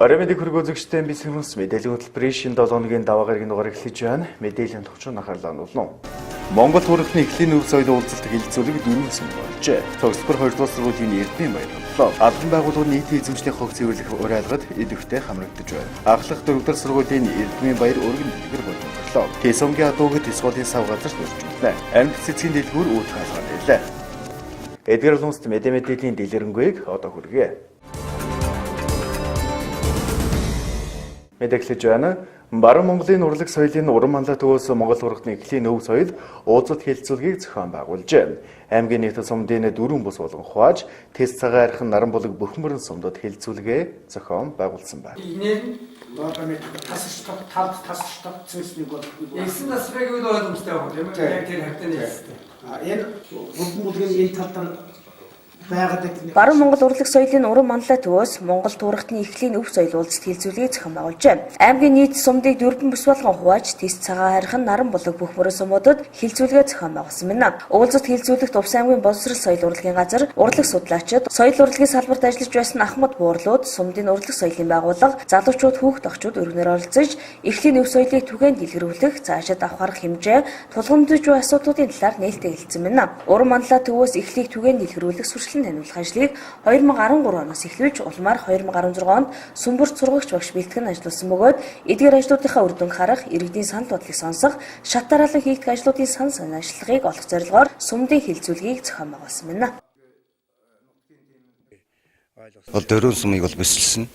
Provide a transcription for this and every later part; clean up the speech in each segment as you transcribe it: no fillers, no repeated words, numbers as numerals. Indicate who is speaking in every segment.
Speaker 1: Орой мэдээг хүргүү үзэгчтэй MBC хүмүүс мэдээллийн хөтөлбөрийн шинэ 7 хоногийн даваа гарагийн дугаар эхлэж байна. Мэдээллийн товчхон анхаарлаа хандуулна. Монгол хурлын эхлэлийн өв соёлын уулзалт хэлэлцүүлэг дөрвөн болжээ. Цогцлбор 2 дугаар сургуулийн эрдмийн баярлалаа. Албан байгууллагын нийтийн эзэмшлийн хог цэвэрлэх уриалгад идэвхтэй хамрагдаж байна. Ахлах 4 дугаар сургуулийн эрдмийн баяр өргөн дэлгэр болж өнгөрлөө. Тэсомгийн адуугад сколын сав газар төржүүлнэ. MBC цэцгийн дэлгүүр үүд хаалгаа нэлээ. Эдгээр улсад мэдээллийн дэлгэрэнгүй одоо хүргэе. Мэдээлж байна. Баруун Монголын урлаг соёлын уран манлай төвөөс Монгол урлагийн эхлэлийн өв соёл уулзалт хэлэлцүүлгийг зохион байгуулжээ. Аймгийн нийт сумдын дөрвөн бус болон хувааж, тэс цагаан архин наран булаг бүх мөрөн сумдад хэлэлцүүлгээ зохион байгуулсан байна.
Speaker 2: Баруун Монгол урлаг соёлын уран манлай төвөөс Монгол туурхтны эхлэлийн өв соёл уулзалт хэлэлцүүлгийг зохион байгуулжээ. Аймгийн нийт сумдыг дөрвөн бүс болгон хувааж, тэс цагаан архин наран булаг бүх мөрөн сумуудад хэлэлцүүлгээ зохион байгуулсан байна. Уулзалт хэлэлцүүлэгт Увс аймгийн боловсрол соёл урлагийн газар, урлаг судлаачид, соёл урлагийн салбарт ажиллаж байсан Ахмад буурлууд, сумдын урлаг соёлын байгууллага, залуучууд, хүүхэд охчууд өргөнөөр оролцож, эхлэлийн өв соёлыг түгээн дэлгэрүүлэх, цаашид авах хэмжээ, тулгамдж буй асуудлуудын талаар нээлттэй хэлсэн байна. Уран манлай төвөөс эхлэлийг түгээн дэлгэрүүлэх таниулах ажлыг 2013 оноос эхлүүлж улмаар 2016 онд сүмбэрт сургагч багш бэлтгэн ажилласан бөгөөд эдгээр ажлуудынхаа үр дүнг харах, иргэдийн санал бодлыг сонсох, шат дараалан хийгдэх ажлуудын сан санаа ажиллагааг олох зорилгоор сумдын хэлэлцүүлгийг зохион байгуулсан байна.
Speaker 3: Бол дөрвөн сумыг бол бэлсэлсэн.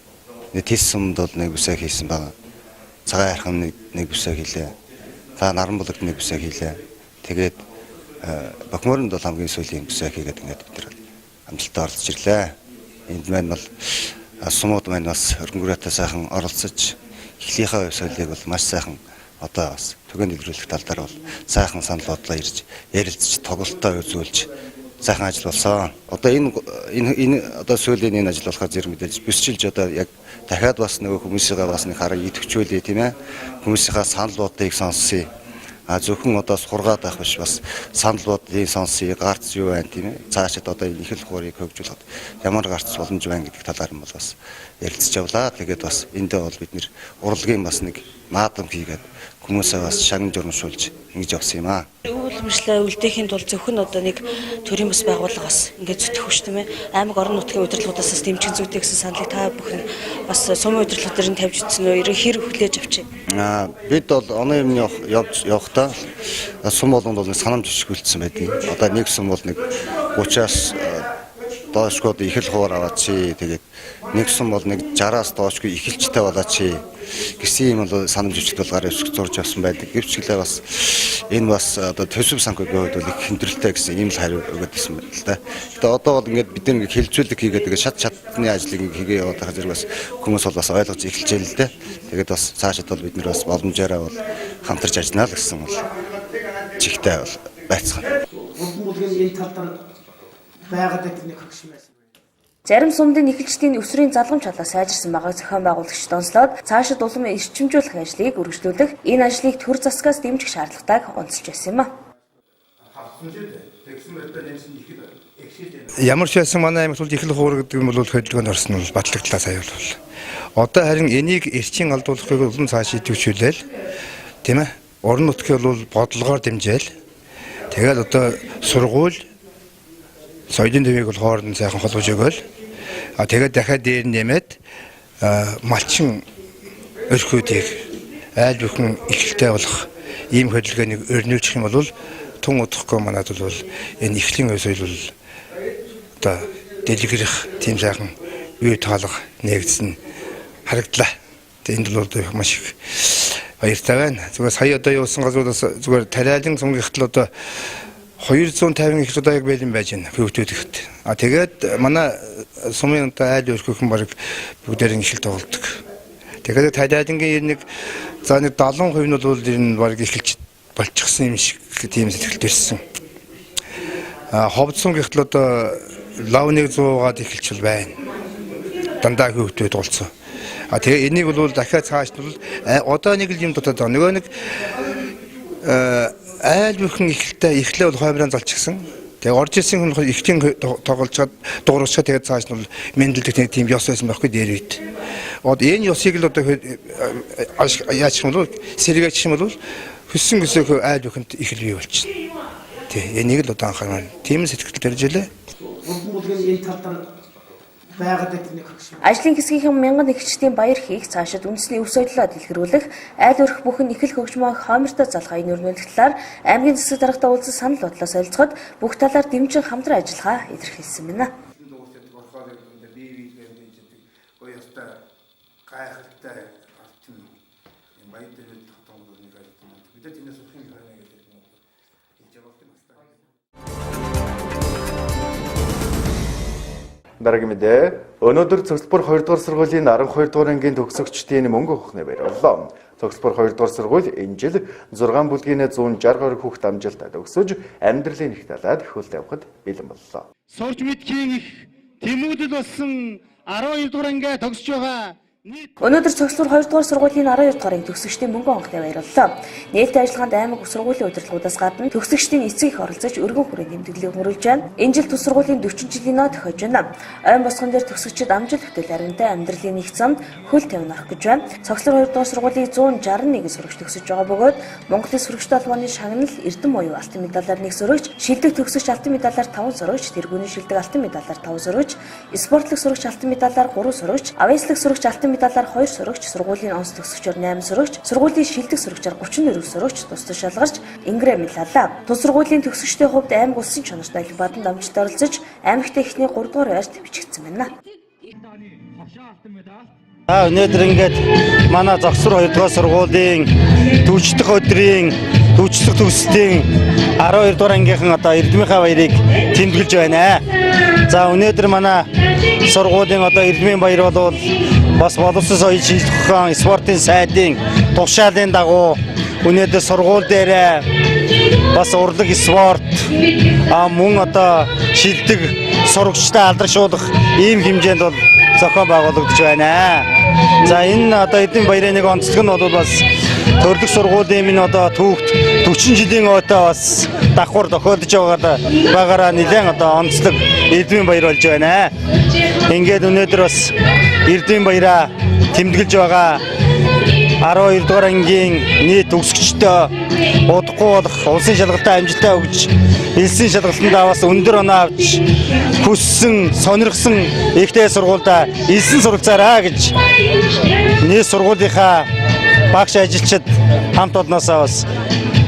Speaker 3: Тэс сумд бол нэг бүсээ хийсэн байна. Цагаан архин нэг бүсээ хийлээ. За наран булагт нэг бүсээ хийлээ. Тэгээд Бохморонд бол хамгийн сүүлийн бүсээ хийгээд ингээд бид нар амжилттай оролцож ирлээ. Энд маань бол сумууд маань бас өргөнгөрөөтэй сайхан оролцож эхлийнхээ соёлыг бол маш сайхан одоо бас түгээн дэлгэрүүлэх талдаар бол сайхан санал бодлоо ирж ярилцж тоглолтоо үзүүлж сайхан ажил болсон. Одоо энэ одоо сүүлийн энэ ажил болохоор зэрэг мэдээж бисчилж одоо яг дахиад бас нөгөө хүмүүсийнхээ бас нэг хараа идэвхжүүлээ тийм ээ. Хүмүүсийнхээ санал бодлыг сонсъё. Зөвхөн одоо сургаад байх биш бас санал бодлын сонсъё, гарц юу байна тийм ээ. Цаашид одоо энэ их л хуурийг хөгжүүлэхэд ямар гарц боломж байна гэдэг талаар нь бол бас ярилцж явлаа. Тэгээд бас эндээ бол бид нэр урлагийн бас нэг наадам хийгээд хүмүүсээ бас шагнаж урамшуулж ингэж явсан юм аа.
Speaker 2: Үйлмэршлээ үлдээхийн тулд зөвхөн одоо нэг төрийн бас байгууллага бас ингэж зүтгэх шүү дээ. Аймаг орон нутгийн удирдлагуудаас бас дэмжин зүйтэй гэсэн саналыг та бүхэн бас сумын удирдлагуудаар нь тавьж утсан уу? Хэр хүлээж авчээ?
Speaker 3: Бид бол оны юм явахдаа сум болгонд бол санамж ишгүүлсэн байдгийг. Одоо нэг сум бол нэг 30-аас доошгоо их л хуур аваад чи тэгээд нэг сум бол нэг 60-аас доошгүй ихэлжтэй болоо чи гэсэн юм бол санамж ишгд бол гараа өсгөх зурж авсан байдаг. Гэвчлээ бас энэ бас одоо төсөв санхүүгийн хувьд бол их хэмдрэлтэй гэсэн ийм л хариу өгöd байсан байна л да. Тэгээд одоо бол ингээд бид нэг хэлэлцүүлэг хийгээд тэгээд шатны ажлыг хийгээ яваад байгаа зэрэг бас хүмүүс бол бас ойлгож эхэлж байна л да. Тэгээд бас цаашид бол бид нар бас боломжоор бол хамтарч ажиллана л гэсэн бол чигтэй бол байцгаана.
Speaker 4: Энэ талаар байгаад нэг хөгшин байсан.
Speaker 2: Зарим сумдын эхэлжтийн өсвөрийн залгамж чадлаа сайжирсан байгааг зохион байгуулагч донслоод цаашид улам эрчимжүүлэх ажлыг үргэлжлүүлэх, энэ ажлыг төр засгаас дэмжих шаардлагатайг онцолж байсан юм а.
Speaker 5: Ямар ч байсан манай аймагт их л хуур гэдэг нь бол хөдөлгөөнд орсон нь батлагдлаа саяулвал. Одоо харин энийг эрчим алдуулахыг улам цааш идэвхжүүлээл тийм ээ. Орон нутгийг бол бодлогоор дэмжээл. Тэгээд одоо сургууль соёлын төвийг бол хооронд сайхан холбож өгөөл. Тэгээд дахиад дээр нэмээд малчин өрхүүдийг айл бүхэн ихэлтэй болох ийм хөдөлгөөнийг өрнүүлчих юм бол тун удахгүй манад бол энэ эхлэлийн соёл бол одоо дэлгэрэх тийм сайхан үе таалга нэгдсэн харагдлаа. Энд бол маш их баяртай байна. Зүгээр сая одоо явуулсан газруудаас зүгээр тариалан сумгийнхтал одоо 250 их удааг байлын байж байна хөвгтүүд ихт. Тэгээд манай сумын айл өрхөөхөн баг бүгдээр нь ихэл тоглодог. Тэгээд тариалангийн нэг за нэг 70% нь бол энэ баг ихэлж болчихсон юм шиг тийм сэтгэлд ирсэн. Ховд сумгийнхтал одоо лав 100-аад ихэлж байна. Дандаа хөвгтүүд голцсон. Тэгээ энийг бол дахиад цааш нь одоо нэг л юм дутаад байгаа. Нөгөө нэг айл бүхэн ихлээ бол хоймрын залчихсан. Тэгээ орж ирсэн хүн ихтийн тоглолцоод дуурайчаад тэгээд цааш нь бол мэндэлдэг тийм ёс байсан байхгүй дээр үед. Энэ ёсыг л одоо яаж юм бол сэргийгч юм бол хүссэн хүсээх айл бүхэнд их л бий болчихно. Тий, энийг л одоо анхаарал. Тийм сэтгэл төржлээ.
Speaker 4: Энэ тал дээр байгаад нэг
Speaker 2: Ажлын хэсгийнхэн мянган нэгчдийн баяр хийх цаашид үндэсний өв соёлоо дэлгэрүүлэх айл өрх бүхэн их л хөгжмөө хоомортой залгах энэ өрнөлт талаар аймгийн засаг даргатаа уулзсан санал бодлоо солилцоход бүх талаар дэмжин хамтран ажиллахаа илэрхийлсэн байна.
Speaker 1: Дараагийн мэдээ. Өнөөдөр цогцлбор 2 дугаар сургуулийн 12 дугаар ангийн төгсөгчдийн мөнгө ухны баярлалаа. Цогцлбор 2 дугаар сургууль энэ жил 6 бүлгийн 162 хүүхэд амжилттай төгсөж амьдралын их талаад хөлт явахад бэлэн боллоо.
Speaker 6: Сурч мэдхийн их тэмүүлэл болсон 12 дугаар анги төгсөж байгаа.
Speaker 2: Өнөөдөр цогцлбор 2 дугаар сургуулийн 12 дугаар анги төгсөгчдийн мөнгө онгоны баярлалаа. Нээлттэй ажиллагаанд аймаг сургуулийн удирдлагуудаас гадна төгсөгчдийн эцэг их оролцож өргөн хүрээний тэмдэглэлийг хөрвүүлж байна. Энэ жил тус сургуулийн 40 жилийн нөө тохиож байна. Ойн босгон дээр төгсөгчид амжилт хөтөл аримтай амьдралын нэг замд хөл тавин орох гэж байна. Цогцлбор 2 дугаар сургуулийн 161 сурагч төгсөж байгаа бөгөөд Монголын сурагчдын холбооны шагнал Эрдэм оюун алтан медалаар 1 сурагч, шилдэг төгсөгч алтан медалаар 5 сурагч, тэргүүний шилдэг алтан медалаар 5 сурагч, спортлог сурагч алтан медалаар 3 сурагч, авьяаслаг сурагч алтан медалаар 2 сурагч, сургуулийн онц төгсөгчөөр 8 сурагч, сургуулийн шилдэг сурагчаар 34 сурагч тусдаа шалгарч ингрээ медаллаа. Тус сургуулийн төгсөгчдийн хувьд аймаг улсын чанартай олимпиаданд амжилттай оролцож, аймагтаа ихний 3 дугаар байрт бичигдсэн байна.
Speaker 6: Өнөөдөр ингээд манай Цогцлбор 2 дугаар сургуулийн төвчдөх өдрийн төвчдөх төгсөлтийн 12 дугаар ангийнхан одоо эрдмийнхаа баярыг тэмдэглэж байна. За өнөөдөр манай сургуулийн одоо эрдмийн баяр бол бас боловсон соёл шинжилгээ ухаан спортын сайдын тушаалын дагуу өнөөдөр сургууль дээр бас урлаг спорт мөн одоо шилдэг сурагчтай алдаршуулах ийм хэмжээнд бол зохион байгуулагдаж байна. За энэ одоо эдийн баярын нэг онцлог нь бол бас төрөлх сургуулийн минь одоо түүхт 40 жилийн ойтой бас давхар тохиолдож байгаараа нэлээд одоо онцлог эдийн баяр болж байна. Ингээд өнөөдөр бас эдийн баяраа тэмдэглэж байгаа 12 дугаар ангийн нийт төгсөгчдөө удахгүй болох улсын шалгалтад амжилтаа өгч элсэн шалгалтанд бас өндөр оноо авч хүссэн сонирхсан ихтэй сургуультай элсэн сурагцаараа гэж нийт сургуулийнхаа багш ажилчид хамт олноосоо бас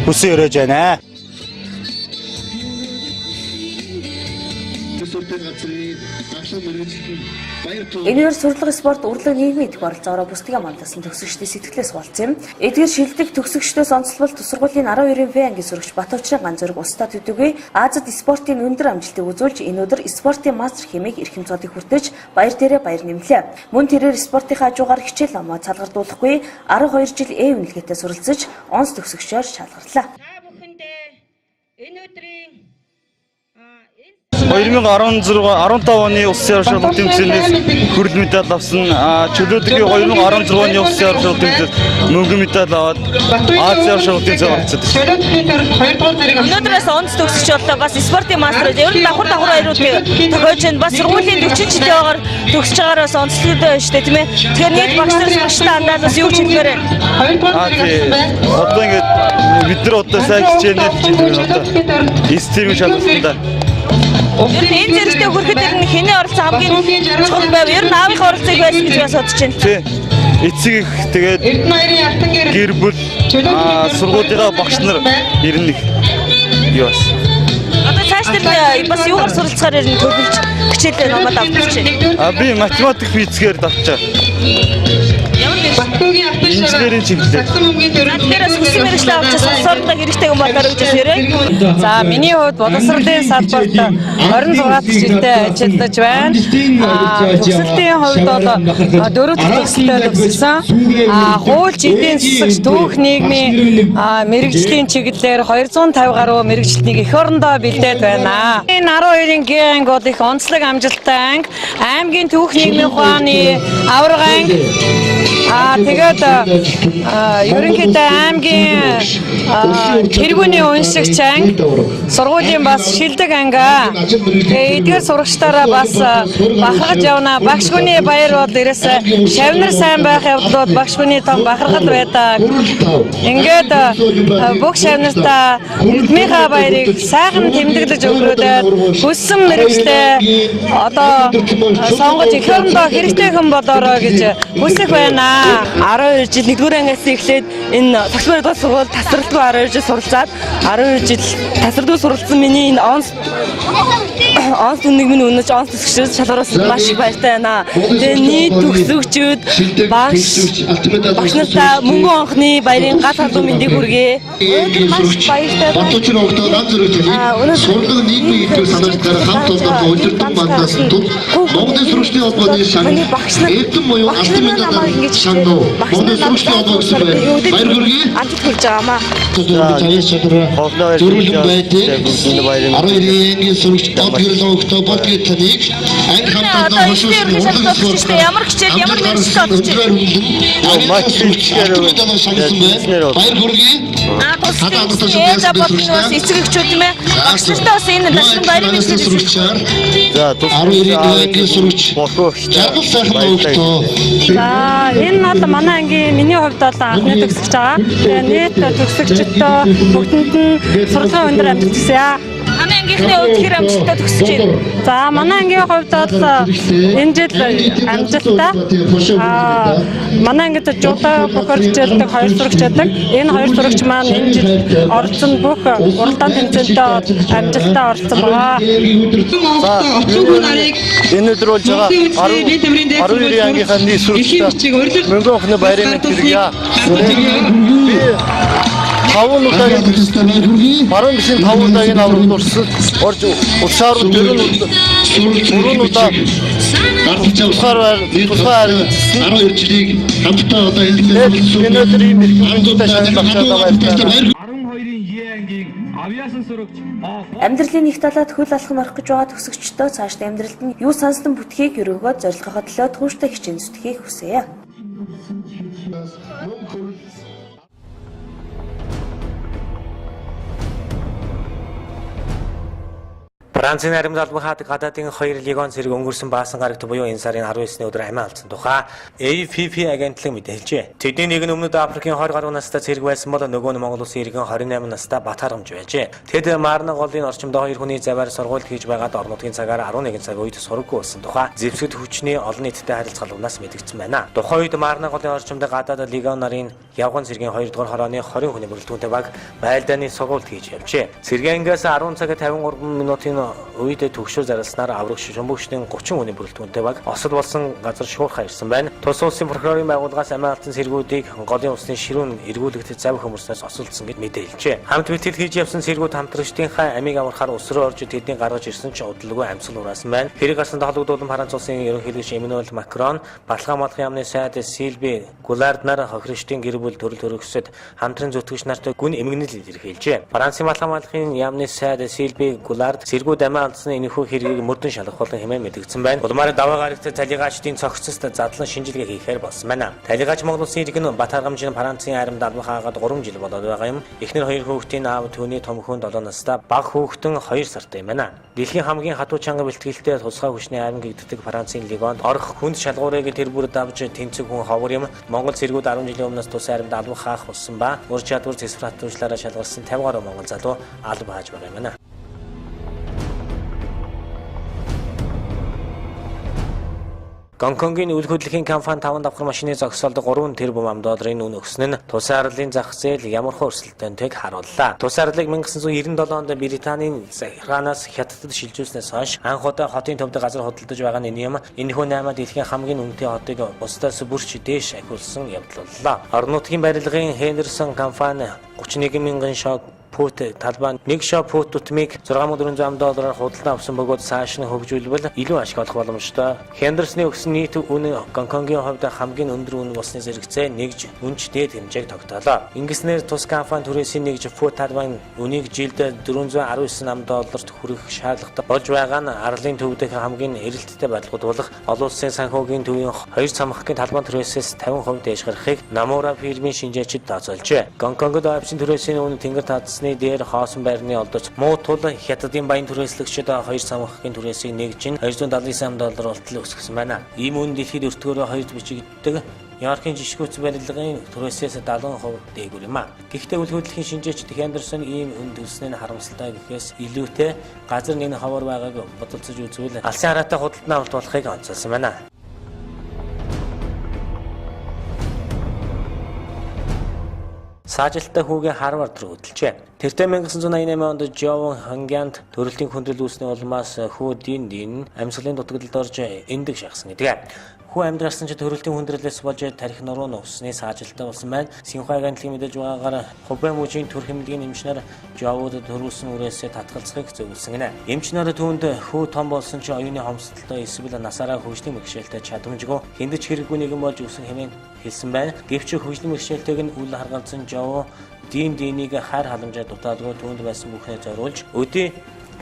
Speaker 6: хүсэн өрөөж байна.
Speaker 2: Энэгээр сурлага спорт урлаг нийгмийн идэвхтэй оролцоороо бусдыг амласан төгсөгчдийн сэтгэлээс болцсон юм. Эдгээр шилдэг төгсөгчдөөс онцлбол тус сургуулийн 12-ын Ф ангийн сурагч Батовчрын ганц зэрэг устдад төдийгүй Азад спортын өндөр амжилтыг үзүүлж энэ өдөр спортын мастер хэмээх эрхэм цодыг хүртэж баяр дээрээ баяр нэмлээ. Мөн тэрээр спортынхаа хажуугаар хичээл намаа цалгардуулахгүй 12 жил үнэлгээтэй суралцж онц төгсөгчөөр шалгарлаа.
Speaker 7: Энэ өдрийн
Speaker 6: 2015 оны улсын оршуулгын тэмцээнээс хүрэл медаль авсан. Чөлөөдгийн 2016 оны улсын оршуулгын тэмцээнд мөнгө медаль аваад Азийн оршуулгын тэмцээнд оролцсон.
Speaker 7: өнөөдрөөс онц төгсөгч боллоо. Бас спортын мастер. Ер нь давхар баяруудыг тохиож байна. Бас сургуулийн 40 жилийн ойгоор төгсөж байгаагаар бас онцлогтой байна шүү дээ, тийм ээ. Тэгэхээр нийт багш нар сурагчтай андаад бас юу ч хэлмээр байна.
Speaker 6: Одоо ингээд бид нар одоо сайн хичээнэ одоо эстимийн шалгалтанд
Speaker 7: Ер нь энэ зэрэгтэй хүрэхэд нь хэний оролцоо хамгийн чухал байв. Ер нь аавынхаа оролцоог байсан гэж бас бодож байна.
Speaker 6: Тий. Эцэг их тэгээд гэр бүл сургуулийнхаа багш нар ер нь юу бас.
Speaker 7: Одоо цааш тэр бас юугаар суралцахаар ер нь төлөвлөж хичээлээ номод авчихж байна.
Speaker 6: Би математик физикээр давчаа. Инженерийн чиглэлээр.
Speaker 7: Тэрээс хүссэн мэргэжлээ авч сонсоордоо хэрэгтэй юм болоор гэж ярив.
Speaker 8: За миний хувьд боловсролын салбарт 26 жилдээ ажиллаж байна. Төгсөлтийн хувьд бол 4 дахь төгсөлтөд төгссөн. Хууль эдийн засагч түүх нийгмийн мэргэжлийн чиглэлээр 250 гаруй мэргэжилтнийг эх орондоо бэлдээд байна. Энэ 12-ын Г анги бол их онцлог амжилттай анги. Аймгийн түүх нийгмийн ухааны авраг анги Тэгээд ерөнхийдөө аймгийн тэргүүний уншигч анги, сургуулийн бас шилдэг анги. Тэгээд эдгээр сурагчдаараа бас бахархаж явна. Багш хүний баяр бол ерөөсөө шавнар сайн байх явдлууд багш хүний том бахархал байдаг. Ингээд бүх шавнартаа эрдмийнхаа баярыг сайхан тэмдэглэж өгрөөд хүссэн мэрэгчлээ одоо сонгож их орондоо хэрэгтэй хүн болоорой гэж хүсэх байна. 12 жил 1-р ангиас эхлээд энэ тогтмол дуу сургууль тасралтгүй 12 жил суралцаад 12 жил тасралтгүй суралцсан миний энэ онц үнэг минь үнэж онц төсөгчөөс шалгараас маш их баяртай байна. Тэгээ нийт төгсөгчүүд багш нартаа мөнгө онхны баярын гал халуун мэндийг хүргэе. Маш баяртай байна.
Speaker 9: Сургууль нийгмийн идэвхтэй санаачдаар хамт олонний удирдан мандаас тул Монголын сургуулийн холбооны шан Эрдэм буюу Алтан медаль шан дуу Монголын сургуулийн холбоо гэсэн баяр хүргэе.
Speaker 2: Амжилт хүрч байгаамаа.
Speaker 9: Зөвлөн байдаг 12-ийн сурагч Бодгөрөл өгтөө Бодгөртнийг анги хамтдаа хошуусны урлагийн сурагч
Speaker 7: ямар хичээл ямар мэргэжил болж байна.
Speaker 9: Баяр хүргэе.
Speaker 7: Эцэгчүүд юм ээ. Багш нартай бас энэ дашин баярын мэдлэг
Speaker 9: сурагчаар за 12-ийн сурагч жаргал сайхан өгтөө.
Speaker 8: За энэ бол манай ангийн миний хувьд бол анхны төгсөгч байгаа. Тэгээ нийт төгсөгчдөө бүгдэнд нь сургуулийн өндөр амжилт хүсье.
Speaker 7: Манай ангийнхны хувьд хэр амжилттай төгсөж байна.
Speaker 8: За манай ангийн хувьд бол энэ жил амжилттай. Манай ангид жуулаа бохорчэлдэг 2 сурагч байдаг. Энэ 2 сурагч маань энэ жил оролцсон бүх уралдаан тэмцээлд амжилттай оролцсон байгаа.
Speaker 1: За энэ өдөр болж байгаа 12 ангийнхаа нийт сурагчдаа мөнгө охны баярын хэрэгье. Таван удаагийн баруун бишийн 5 удаагийн аврагт урсад орж улсаар дөрөв удаа тусгаар
Speaker 9: 12 жилийг хамтдаа одоо
Speaker 1: энэ өдрийн мэрэгчтэй шагналж байгаа.
Speaker 2: Амьдралын нэг талаад хөл алхам орох гэж байгаа төгсөгчдөө цаашдаа амьдралд нь юу сансан бүтгийг өргөгөө зорилгохоо төлөө тууштай хичээн зүтгэхийг хүсье.
Speaker 10: Францын нарийн албан хаадаг гадаадын 2 лигон зэрэг өнгөрсөн баасан гарагт буюу энэ сарын 19-ны өдөр амиа алдсан тухай AFP агентлаг мэдээлжээ. Тэдний нэг нь өмнөд Африкийн 20 гаруй настай зэрэг байсан бол нөгөө нь Монгол Улсын иргэн 28 настай Батхарамж байжээ. Тэд Марна голын орчимдоо 2 хүний заваар сургуульд хийж байгаад орон нутгийн цагаар 11 цаг үед сураггүй болсон тухай зэвсэгт хүчний олон нийтэд харилцаалгаас мэдэгдсэн байна. Тухайн үед Марна голын орчимд гадаад лигон нарын явган цэргийн 2 дугаар хорооны 20 хүний бүрэлдэхүүнтэй баг байлдааны сургуульд хийж явжээ. Цэргэнгээс 10 цаг 53 минутын үед төгшөө зарласнаар аврагч шумбөгчдийн 30 хүний бүрэлдэхүүнтэй баг осол болсон газар шуурхаа ирсэн байна. Тус улсын прокурорын байгууллагаас амиа алдсан сэргүүдийг голын усны ширүүн эргүүлэгдэд зав хөмөрснөөс осолдсон гэж мэдээлжээ. Хамт битэл хийж явсан сэргүүд хамтрагчдынхаа амийг аврахаар ус руу орж тэдний гаргаж ирсэн ч удалгүй амьсгал ураасан байна. Хэрэг гарсан холбогдуулан Франц улсын ерөнхийлөгч Эммануэль Макрон, Балхан малхын яамны сайд Сильби Гулард нар хохирогчдын гэр бүл төрөл төрөксөд хамтран зүтгэгч нартай гүн эмгэнэл илэрхийлжээ. Францын Балхан малхын яамны сайд Сильби Гулард сэргүүд амиа алдсан энэхүү хэргийг мөрдөн шалгах болон хэмээн мэдэгдсэн байна. Улмаар даваа гарагт талигачдын цогцост задлан шинжилгээ хийхээр болсон байна. Талигач Монгол Улсын иргэн Батхарамж Францын аримд албан хаагаад 3 жил болоод байгаа юм. Эхнэр 2 хүүхдийн аав түүний том хүн 7 настай, баг хүүхдэн 2 сартай юм байна. Дэлхийн хамгийн хатуу чанга бэлтгэлтэй тусгай хүчний арим гэгддэг Францын лигонд орох хүнд шалгуурыг тэр бүрд авч тэнцэг хүн ховор юм. Монгол цэргүүд 10 жилийн өмнөөс тус аримд албан хаах болсон ба ур чадвар зэсвратуулчлаараа шалгарсан 50 гаруй монгол залуу алба хааж байгаа юм байна. Гонконгийн үйл хөдлөлийн компани 5 давхар машины зогсоолд 3 тэрбум $, үн өгсөн нь тус арлын зах зээл ямар хөрсөлтөнтэйг харууллаа. Тус арлыг 1997 онд Британийн захиранаас хятадд шилжүүлснээс хойш анх удаа хотын төвд газар худалдаж байгаа нь юм. Энэхүү 8 дэлхийн хамгийн үнэтэй хотыг бусдаас бүрч дээш ахиулсан явдал боллоо. Орон нутгийн барилгын Хендерсон компани 31,000 шог пут талбай нэг шоп пут тутмыг $6400 худалдан авсан бөгөөд цааш нь хөгжүүлбэл илүү ашиг олох боломжтой. Хендерсны өгсөн нийт үн Гонконгийн хувьд хамгийн өндөр үн болсны зэрэгцээ нэгж үнж дээд хэмжээг тогтоолоо. Ингэснээр тус компани түрээсийн нэгж пут талбайн үнийг жилд $499 хүрэх шаардлагатай болж байгаа нь арлын төв дэх хамгийн эрэлттэй байдлууд болох олон улсын санхүүгийн төвийн 2 цамхгийн талбайн түрээсээс 50% дээш гарахыг Намура фирмийн шинжээчид тооцоолжээ. Гонконгод авчин түрээсийн үн тэнгэр татсны дээр хоосон байрны олдоц муу тул хятадын баян түрээслэгчид 2 цамхгийн түрээсийг нэгж $279 болтол өсгсөн байна. Ийм үн дэлхийд өртгөөрөө 2 бичигддэг Нью-Йоркийн жишгүүц барилгын түрээсээс 70% дээгүүр юм а. Гэхдээ үл хөдлөлийн шинжээчид Хендерсон ийм үн төлснөний харамсалтай гэхээс илүүтэй газар нэг ховор байгааг бодолцож үзвэл алсын хараатай худалдан авалт болохыг онцолсон байна. Саажилттай хүүгийн Харвард руу хөдөлжээ. Тэртээ 1988 онд Жовон Хангянд төрөлтийн хүндрэл үүсний улмаас хүү Дин амьсгалын дутагдлалд орж эндэг шахсан гэдэг. Хүү амьдралсан ч төрөлтийн хүндрэлээс болж тарих нуруу нуусны саажилттай болсон байна. Синхуа агентлагийн мэдээж байгаагаар Хубэ мужийн төрх эмнэлгийн эмчнэр Жовод төрүүлсэн үрээсээ татгалзахыг зөвлөсөн гинэ. Эмчнэр түүнд хүү том болсон ч оюуны хомсдолтой эсвэл насаараа хөгжлийн бэрхшээлтэй чадамжгүй хиндэж хэрэггүй нэгэн болж өсөн хэмээн хэлсэн байна. Гэвч хөгжлийн бэрхшээлтэйг нь үл харгалзан Жов Динийг хайр халамжаар дутаалгүй түүнд байсан бүхнээ зориулж өдий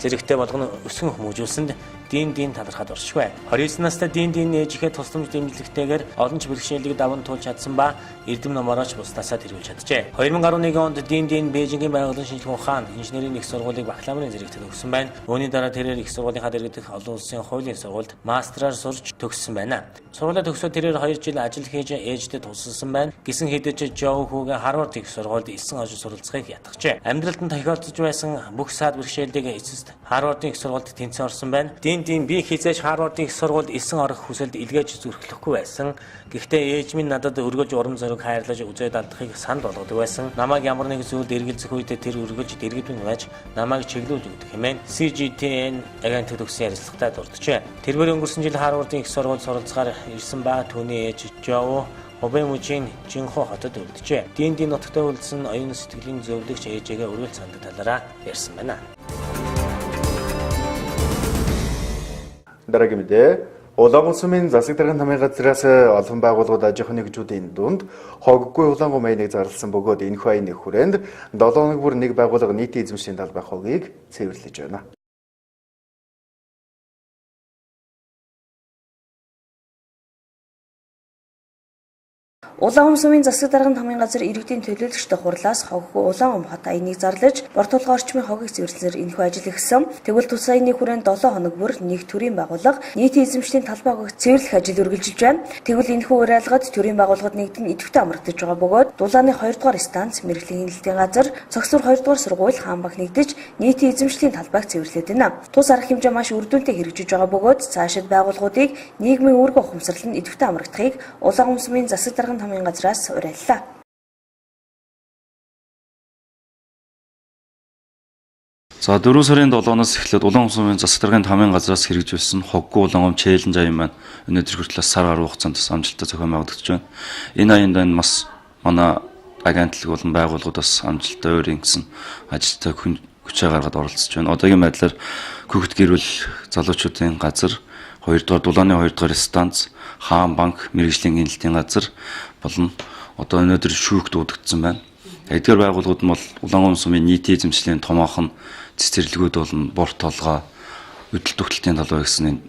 Speaker 10: зэрэгтэй болгоно өсгөн хүмүүжүүлсэнд Дин талархад оршгүй. 29 настай Дин ээжийнхээ тусламж дэмжлэгтэйгээр олон ч бэрхшээлийг даван туулж чадсан ба эрдэм номорооч бусдаасаа тэргүүлж чаджээ. 2011 онд Дин Бээжингийн байгууллагын шинжилгээ ухаан инженерийн их сургуулийг бакалаврын зэрэгт төгссөн байна. Үүний дараа тэрээр их сургуулийнхаа дэргэдэх олон улсын хуулийн сургуульд мастраар сурч төгссөн байна. Сургуулаа төгсөөд тэрээр 2 жил ажил хийж ээжтэй тусалсан байна. Гисэн хэдэж Жов хүүгээ Харвард их сургуульд элсэн хожид суралцахыг ятгахжээ. Амьдралд нь тохиолдож байсан бүх саад бэрхшээлийг эцэст Харвардын их сургуульд тэнцэн орсон байна. Дин би хизээж Харвардын их сургуульд элсэн орох хүсэлд илгээж зүрхлэхгүй байсан. Гэхдээ ээж минь надад өргөж урам зориг хайрлаж үзээд алдахыг санал болгодог байсан. Намайг ямар нэг зүйлд эргэлзэх үед тэр өргөж дэргэдэн байж намайг чиглүүлж өгдөг хэмээн CGTN агентлагт өгсөн ярилцлагатад дурджээ. Тэрээр өнгөрсөн жил Харвардын их сургуульд суралцахаар ирсэн ба түүний ээж Жов Хубэ мужийн Жинхо хотод үлджээ. Дин нутагтай үлдсэн оюун сэтгэлийн зөвлөгч ээжээгээ өргөл цандаг талаараа ярьсан байна.
Speaker 1: Дараагийн мэдээ. Улаан улсын засаг даргын хамын газраас олон байгууллагууд аж ахуйн нэгжүүдийн дунд хоггүй улаан гомыг зарласан бөгөөд энэхүү аяны хүрээнд 7 хоног бүр нэг байгууллага нийтийн эзэмшлийн талбай хогийг цэвэрлэж байна.
Speaker 2: Улаан сумын засаг даргын хамын газар иргэдийн төлөөлөгчтэй хурлаас хоггүй улаан хот аяныг зарлаж, бортуулга орчмын хогийг цэвэрлснээр энэхүү ажил эхэлсэн. Тэгвэл тус аяны хүрээнд 7 хоног бүр нэг төрийн байгууллага нийтийн эзэмшлийн талбай хогыг цэвэрлэх ажил үргэлжилж байна. Тэгвэл энэхүү уриалгад төрийн байгууллагад нэгдэн идэвхтэй амрагдаж байгаа бөгөөд Дулааны 2 дугаар станц, мэрэгжлийн хяналтын газар, Цогцвор 2 дугаар сургууль, Хаанбанк нэгдэж нийтийн эзэмшлийн талбайг цэвэрлээд байна. Тус арга хэмжээ маш үр дүнтэй хэрэгжиж байгаа бөгөөд цаашид байгууллагуудыг нийгмийн үүрэг ухамсарлан идэвхтэй амрагдахыг Улаан сумын засаг даргын хамын газраас уриаллаа.
Speaker 11: За 4 сарын 7-оос эхлээд Улаан сумын засаг даргын хамын газраас хэрэгжүүлсэн хоггүй улаан челленж аян маань өнөөдөр хүртэл сар гаруй хугацаанд амжилттай зохион байгуулагдаж байна. Энэ аянд бас манай агентлаг болон байгууллагуудаас амжилттай өөрийн гэсэн ажилтнаа хүчээ гаргаад оролцож байна. Одоогийн байдлаар Хүүхэд гэр бүл залуучуудын газар, 2 дугаар Дулааны 2 дугаар станц, Хаанбанк мэрэгжлийн хяналтын газар болон одоо өнөөдөр шүүх дуудагдсан байна. Эдгээр байгууллагууд нь бол Улаан сумын нийтийн эзэмшлийн томоохон цэцэрлэгүүд болон борт толгой, өдөл төгтөлтийн талбай гэсэн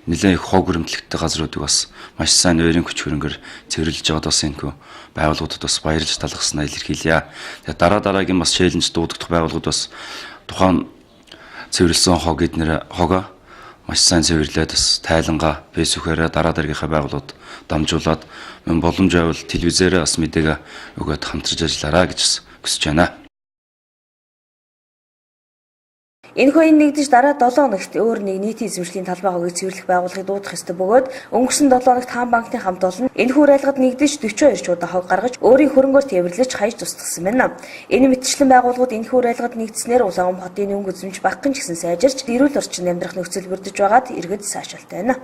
Speaker 11: нэлээд их хог хөрөмтлөгтэй газруудыг бас маш сайн өөрийн хүч хөрөнгөөр цэвэрлэж байгаад бас энэ байгууллагуудад бас баярлж талархснаа илэрхийлье. Тэгээ дараагийн бас челленж дуудагдах байгууллагууд бас тухайн цэвэрлсэн хог эднэр хогоо маш сайн цэвэрлээд бас тайлангаа фэйсбүүкээрээ дараагийнхаа байгууллагууд дамжуулаад боломж байвал телевизээрээ бас мэдээгээ өгөөд хамтарч ажиллаарай гэж хүсэж байна.
Speaker 2: Энэхүү аян нэгдэж дараа 7 хоногт өөр нэг нийтийн эзэмшлийн талбай хогийг цэвэрлэх байгууллагыг дуудах ёстой бөгөөд өнгөрсөн 7 хоногт Хаанбанкны хамт олон энэхүү уриалгад нэгдэж 42 чуудаа хог гаргаж өөрийн хөрөнгөөр тээвэрлэж хаяж тусдагсан байна. Энэ мэтчлэн байгууллагууд энэхүү уриалгад нэгдснээр Улаан хотын өнгө эзэмж багахан ч гэсэн сайжирч эрүүл орчин амьдрах нөхцөл бүрдэж байгаад иргэд сайшаалтай байна.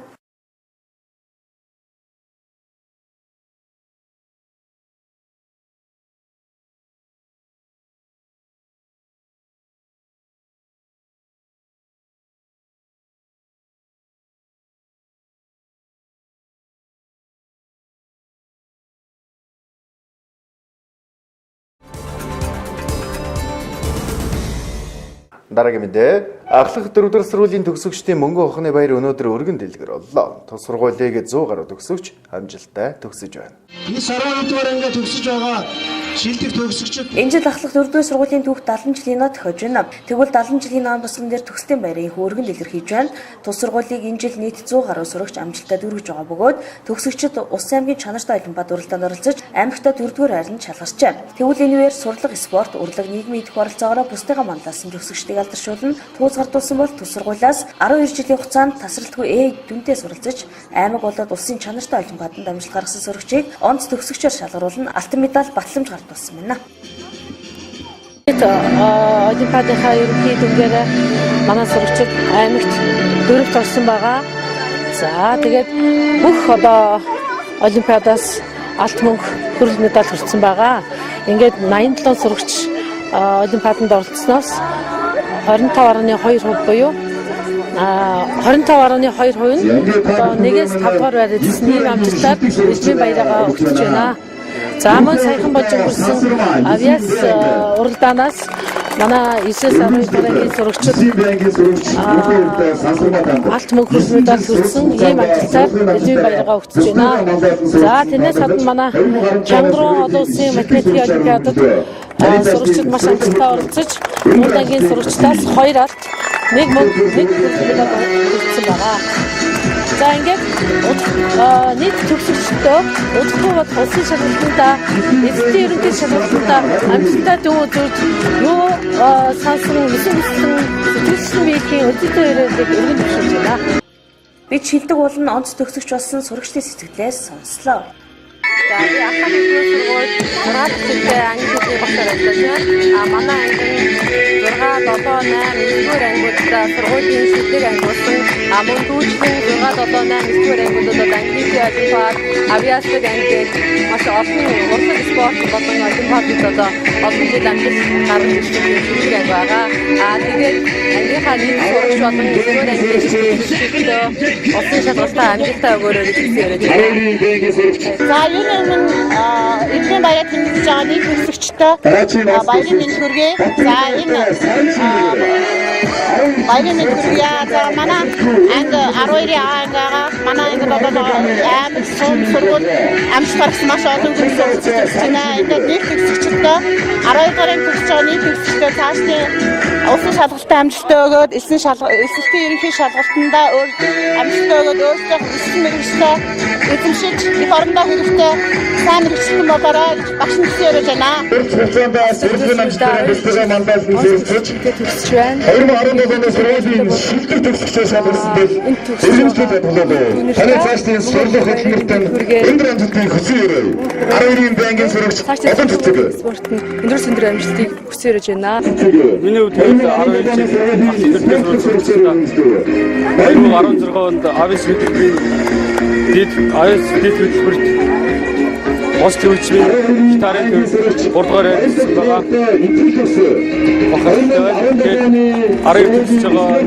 Speaker 1: Дараагийн мэдээ ахлах дөрөв дэх сургуулийн төгсөгчдийн мөнгө ухааны баяр өнөөдөр өргөн дэлгэр боллоо. Тус сургуулийг 100 гаруй төгсөгч амжилттай төгсөж байна.
Speaker 9: Энэ 12-р анги төгсөж байгаа шилдэг төгсөгчд
Speaker 2: Энэ жил ахлах 4-р сургуулийн түүх 70 жилийн нот тохиож байна. Тэгвэл 70 жилийн ном босгон дээр төгсдийн баярын өргөн дэлгэрхийж байна. Тус сургуулийг энэ жил нийт 100 гаруй сурагч амжилттай дүүргэж байгаа бөгөөд төгсөгчид Улс аймгийн чанартай олимпиад уралдаанд оролцож аймагтаа 4-р хайранд шалгарчээ. Тэгвэл энэ үеэр сурлага, спорт, урлаг, нийгмийн идэх оролцоогоор бусдыгаа манлайлсан төгсөгчдийг алдаршуулна. Тууз гардуулсан бол тус сургуулиас 12 жилийн хугацаанд тасралтгүй дүнтэй суралцж аймаг болоод улсын чанартай олимпиаданд амжилт гаргасан сурагчийг онц төгсөгчөөр шалгаруулна. Алтан медаль батламж гардуулсан байна.
Speaker 8: Олимпиадынхаа ерөнхий дүнгээр манай сурагчид аймагт дөрөвт орсон байгаа. За тэгээд бүх одоо олимпиадаас алт мөнгө хүрэл медаль хүртсэн байгаа. Ингээд 87 сурагч олимпиаданд оролцсноос 25.2% буюу 25.2% нь одоо 1-ээс 5 дугаар байрлалсан ийм амжилтаар эзэмшийн баяраа өгч байна. За мөн саяхан болж өнгөрсөн авиас уралдаанаас манай 9-ээс 12 дараагийн сурагчид алт мөнгө хүрэл медаль хүртсэн ийм амжилтаар эзэмшийн баяраа өгч байна. За тэрнээс гадна манай Чангарын олон улсын математикийн олимпиадад сурагчид маш амжилттай оролцож уралдаангийн сурагчдаас 2 алт, 1 мөнгө, 1 хүрэл медаль хүртсэн байгаа. За ингээд нийт төгсөгчдөө удахгүй бод улсын шалгалтанда эзэнтийн ерөнхий шалгалтанда амжилттай дүн үзүүлж юу сансан сэтгэлсэн биеийн өдөртөө ирээдүйг өргөн төвшүүлж байна.
Speaker 2: Бид шилдэг уулын онц төгсөгч болсон сурагчдын сэтгэлээс сонслоо.
Speaker 8: За би ахлах сургууль 6 дахь анги хэлний багшаар ажиллаж байна. Манай анги 6, 7, 8 9-р ангиудаа сургуулийн шилдэг анги болсон. Мөн дүүжлэн 6, 7, 8 9-р ангиудад ангигийн олимпиад, авиасыг анги маш олон урлаг спорт болон олимпиадад одоо олон жил амжилт гаргаж ирсэн шилдэг анги байгаа. Тэгээд ангийнхаа нийт сурагч болон 9-р ангигийн шилдэг олон шалгалтаа амжилттай өгөөрэй гэж хэлээд байна.
Speaker 7: За юу нэмэн эзэн баяр тэмдэглэж байгаа нийт төгсөгчтэй баярын мэнд хүргэе. За энэ баярын мэнд хүргэе. За манай анги 12-ийн ангигаа манай анги болоод аймаг сургууль амжилт гаргасан маш олон төгсөгч байна. Ингээд нийт төгсөгчтэй 12 гаруй төгсөж байгаа нийт төгсөгчтэй цаашдын улсын шалгалтад амжилттай өгөөд эсэлтийн ерөнхий шалгалтанда амжилттай өгөөд өөрсдөө хүссэн мэргэжлээ эзэмшиж их орондоо хэрэгтэй сайн мэргэжлэн болоорой гэж багш нь хэлж байна.
Speaker 9: хугацаанд сургуулийн амжилттай бэлтгэл мандалсан зэрэгцэж 2017 оноос сургуулийн шилдэг төгсөгчөөр шалгасан бэл эзэмшил бодлоо. Таны цаашдын сурлах хөтөлбөртөө өндөр амжилтыг хүсье. 12-ийн банкын сурагч олон цэцэг
Speaker 8: спортын өндөр амжилтыг хүсье гэж байна.
Speaker 12: Миний хувьд 12 жил сурагчтай 2016 онд авис хөтөлбөрийн дэд хөтөлбөрт Ост хөгжмийн гитарын төв 3 дугаар ажилласан байгаа. Арыг төгсөж байгаа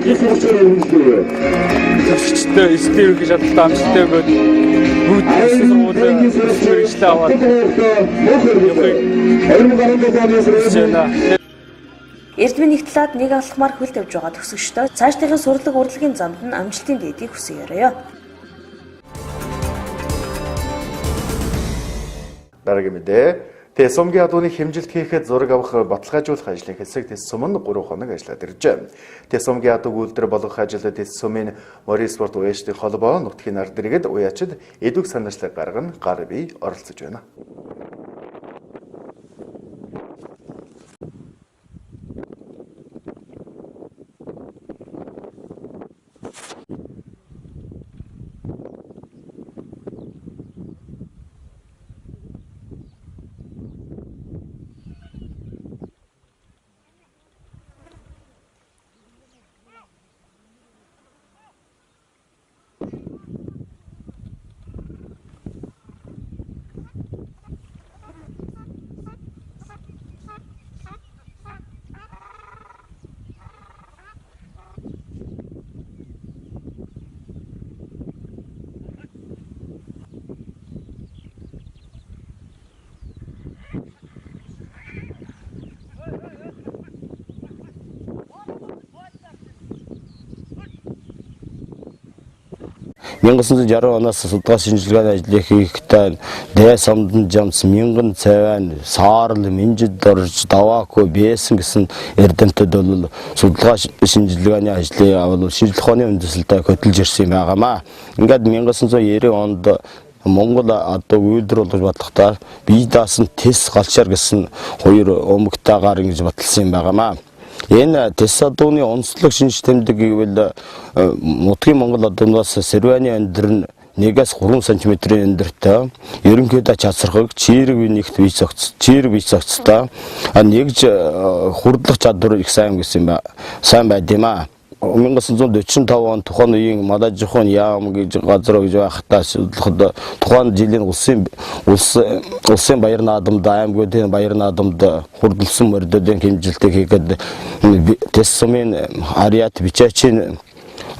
Speaker 12: төгсөгчтэй эсдийн ерөнхий шалгалтад амжилттай өгөөд бүгд сургуулийн мэргэжлээ аваад
Speaker 2: Эрдмийн нэг талаад нэг алхмаар хөл тавьж байгаа төгсөгчдөө цаашдын сурлаг урлагийн замд нь амжилтын дээдийг хүсье.
Speaker 1: Дараагийн мэдээ Тэсомгийн адууны хэмжилт хийхэд зураг авах баталгаажуулах ажлын хэсэг Тэсом нь 3 хоног ажиллаад иржээ. Тэсомгийн адууг үйлдвэр болгох ажилд Тэсомын морин спорт уяачдын холбоо нутгийн ард иргэд уяачид эдүг санаачлаг гаргана гар бие оролцож байна.
Speaker 6: 1960 оноос судалгаа шинжилгээний ажлыг хийхдээ дэ сомдон жамс мянган цайван саарл минжид дорж даваагүй байсан гэсэн эрдэмтэд бол судалгаа шинжилгээний ажлыг бол шинжлэх ухааны үндэслэлтэй хөтөлж ирсэн юм байнамаа. Ингээд 1990 онд Монгол одоо үйлдвэр болж бодлохтой бие даасан тес галчаар гэсэн хоёр өмгтөгаар ингэж баталсан юм байнамаа. Энэ тес адууны онцлог шинж тэмдэг гэвэл нутгийн Монгол адуунаас Сэрвэний өндөр нь 1-3 см-ийн өндөртэй ерөнхийдөө чацрахаг чирэг нэгт бие цогцтой нэгж хурдлах чадвар их сайн гэсэн сайн байд юм аа. 1945 он тухайн үеийн Мадажхон яам гэж газар гэж байхдаа судлахад тухайн жилийн улсын баяр наадамд аймагуудын баяр наадамд хурдлсан мордодын хэмжилтийг хийгээд тес сумын ариат бичээчийн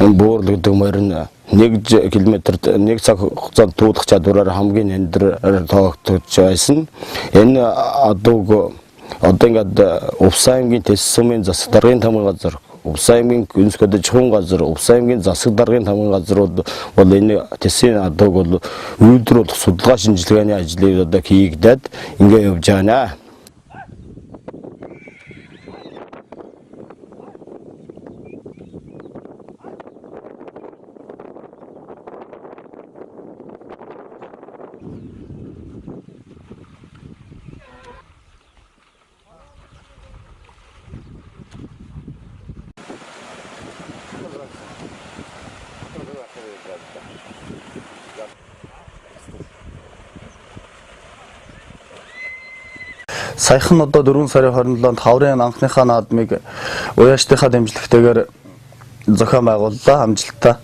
Speaker 6: буурлагддаг морин 1 км-т 1 цаг хугацаанд туулах чадвараар хамгийн өндөр тоогдож байсан. Энэ адууг одоо ингээд Увс аймгийн тес сумын засаг даргын тамгын газар Увс аймгийн гүнсгöд чухал газар, Увс аймгийн засаг даргын тамгын газрууд бол энэ тесийн адууг бол үйлдвэрлэх судалгаа шинжилгээний ажлыг одоо хийгдээд ингээ явж байна.
Speaker 13: Саяхан одоо 4 сарын 27-нд хаврын анхныхаа наадмыг уяачтынхаа дэмжлэгтэйгээр зохион байгууллаа амжилттай.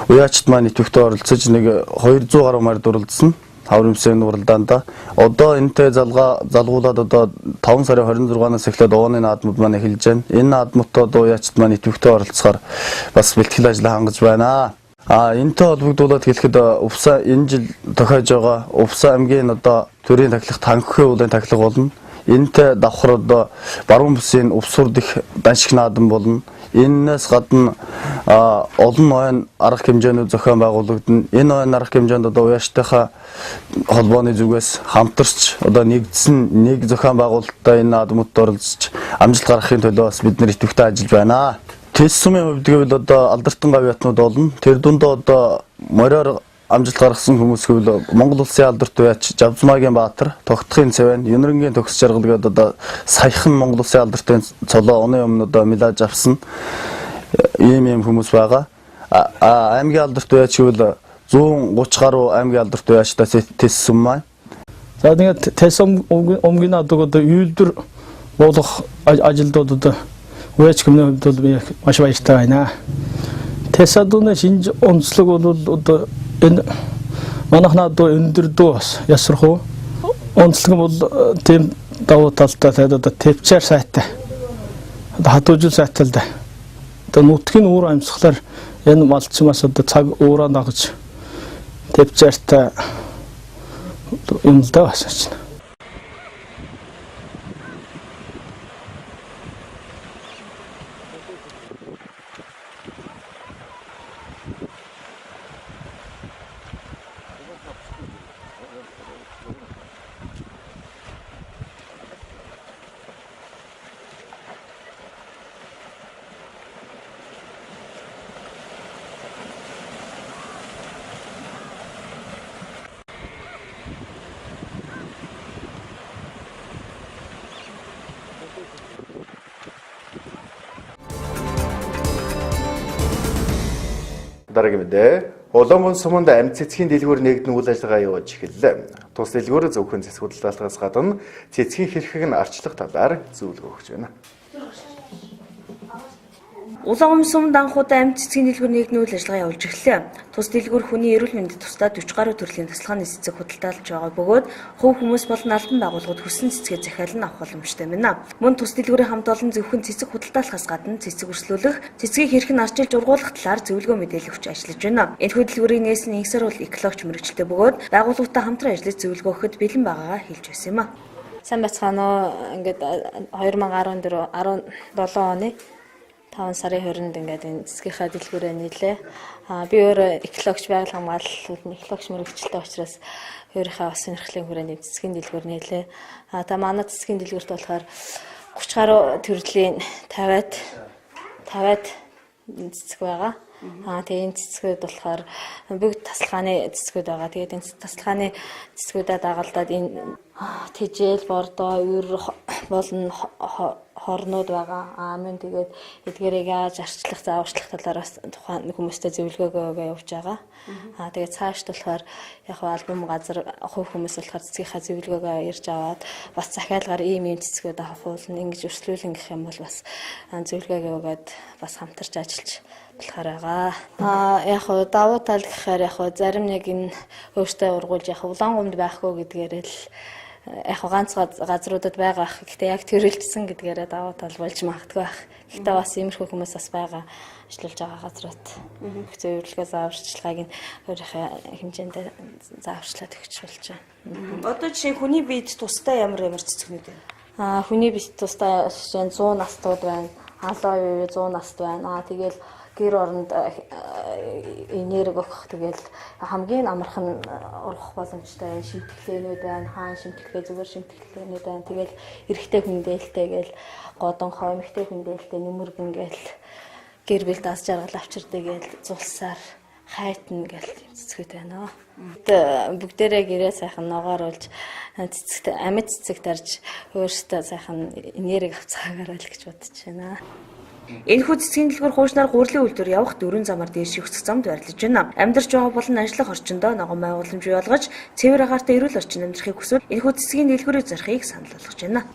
Speaker 13: Уяачт маань идэвхтэй оролцож нэг 200 гаруй мард уралдсан. Хаврын эмсгийн уралдаанд одоо энэтэй залгуулад одоо 5 сарын 26-наас эхлээд ууны наадмууд маань эхэлж байна. Энэ наадмуудад уяачт маань идэвхтэй оролцохоор бас бэлтгэл ажил хангаж байна. Энэтэй холбогдуулаад хэлэхэд Увс энэ жил тохиож байгаа Увс аймгийн одоо төрийн тахилга танхимын уулын тахилга болно. Энэтэй давхар одоо баруун бүсийн Увсурд их даншиг наадам болно. Энээс гадна олон ноён арга хэмжээнүүд зохион байгуулагдана. Энэ ноён арга хэмжээнд одоо уяачтынхаа холбооны зүгээс хамтарч одоо нэгдсэн нэг зохион байгуулалттай энэ наадмуудад оролцож амжилт гаргахын төлөө бас бид нар идэвхтэй ажиллаж байна. Тес сумын хувьд гэвэл одоо алдартан гавьяатнууд болно. Тэр дундаа одоо мориор амжилт гаргасан хүмүүс гэвэл Монгол улсын алдарт уяач Жавзмаагийн Баатар, Тогтхын Цэвэн, Юнрэнгийн төгс жаргал гэдэг одоо саяхан Монгол улсын алдартын цолоо оны өмнө одоо медаль авсан ийм хүмүүс байгаа. Аймгийн алдарт уяач гэвэл 130 гаруй аймгийн алдарт уяачтай тес сум маань.
Speaker 12: За тэгээд тес өмгийн адууг одоо үйлдвэр болох ажилдууд одоо уяач хүмүүний хувьд бол маш баяртай байна. Тес адууны шинж онцлог бол одоо энэ манайхны адуу өндөр дөө бас ясрах онцлог бол тийм давуу талтай одоо төвчээр сайтай одоо хатуужил сайтай л да. Одоо нутгийн уур амьсгалаар энэ малчмаас одоо цаг уураа дагаж төвчээртэй юм л да басаач.
Speaker 1: Дараагийн мэдээ. Улаан суманд амьд цэцгийн дэлгүүр нэгдэн үйл ажиллагаа явуулж эхэллээ. Тус дэлгүүр зөвхөн цэцэг худалдаалгаас гадна цэцгийн хэрхэг нь арчлах талаар зөвлөгөө өгч байна.
Speaker 2: Улаан суманд анхудаа амьд цэцгийн дэлгүүр нэгдэн үйл ажиллагаа явуулж эхэллээ. Тус дэлгүүр хүний эрүүл мэндэд тусдаа 40 гаруй төрлийн тасалгааны цэцэг худалдаалж байгаа бөгөөд хувь хүмүүс болон албан байгууллагууд хүссэн цэцгээ захиалан авах боломжтой байна. Мөн тус дэлгүүрийн хамт олон зөвхөн цэцэг худалдаалахаас гадна цэцэг өрслүүлэх, цэцгийг хэрхэн арчилж ургуулах талаар зөвлөгөө мэдээлэл өгч ажиллаж байна. Энэ хөтөлбөрийн нээсэн инх сар бол экологч мэрэгчлээ бөгөөд байгууллагатай хамтран ажиллаж зөвлөгөө өгөхөд бэлэн байгаагаа хэлж байсан юм а.
Speaker 14: Сайн бацгаана уу. Ингээд 2014 17 оны 5 сарын 20-нд ингээд энэ цэцгийнхаа дэлгүүрээ нийлээ. Би өөрөө экологч байгаль хамгаалал экологч мөрөгчлөлтэй учраас өөрийнхөө бас сонирхлын хүрээнд цэцгийн дэлгүүр нийлээ. Та манай цэцгийн дэлгүүрт болохоор 30 гаруй төрлийн 50-аад цэцэг байгаа. Тэгээ энэ цэцгүүд болохоор бүгд тасалгааны цэцгүүд байгаа. Тэгээд энэ тасалгааны цэцгүүдэд дагалдаад энэ тэжээл, бордоо, ür болон хорнууд байгаа. Мөн тэгээд эдгээрийг яаж арчлах, зааварчлах талаар бас тухайн хүмүүстэй зөвлөгөөгөө явуулж байгаа. Тэгээд цааш болохоор яг альбом газар хувь хүмүүс болохоор цэцгийнхаа зөвлөгөөгөө ирж аваад бас захиалгаар ийм цэцгүүд авах уулна ингэж өршлүүлэн гэх юм бол бас зөвлөгөөгөө өгөөд бас хамтарч ажиллаж болохоор байгаа. Яг давуу тал гэхээр яг зарим нэг энэ өөртөө ургуулж яг улаангомд байхгүй гэдгээрээ л яг ганц газруудад байгаа ах. Гэхдээ яг төрөлжсөн гэдгээрээ давуу тал болж магадгүй байх. Гэхдээ бас иймэрхүү хүмүүс бас байгаа ажиллаж байгаа газрууд. Зөвлөгөө зааварчилгааг нь өөрийнхөө хэмжээнд зааварчлаад өгч болж байна.
Speaker 2: Одоо жишээ хүний биед тусдаа ямар цэцгнүүд байна?
Speaker 14: Хүний биед тусдаа жишээ нь 100 настууд байна. Халуун үе 100 наст байна. Тэгэл гэр оронд энерги өгөх тэгэл хамгийн амархан ургах боломжтой шимтгэлэнүүд байна. Хаан шимтгэлээ зүгээр шимтгэлэнүүд байна. Тэгэл эрэгтэй хүндээлтэй гээл годонхоо эмэгтэй хүндээлтэй нэмэргэн гээл гэр бүл дас жаргал авчирдаг гээл зулсаар хайтна гээл цэцгүүд байна. Бүгдээрээ гэрээ сайхан ногооруулж цэцэгт амьд цэцэг тарж өөрсдөө сайхан энерги авцгаагаар л гэж бодож байна.
Speaker 2: Энэхүү цэцгийн дэлгүүр хуучнаар гурилын үйлдвэр явах дөрвөн замаар дээрш өгсөх замд байрлаж байна. Амьдарч байгаа болон ажиллах орчиндөө ногоон байгууламж бий болгож цэвэр агаартай эрүүл орчин амьдрахыг хүсвэл энэхүү цэцгийн дэлгүүрийг зорихыг санал болгож байна.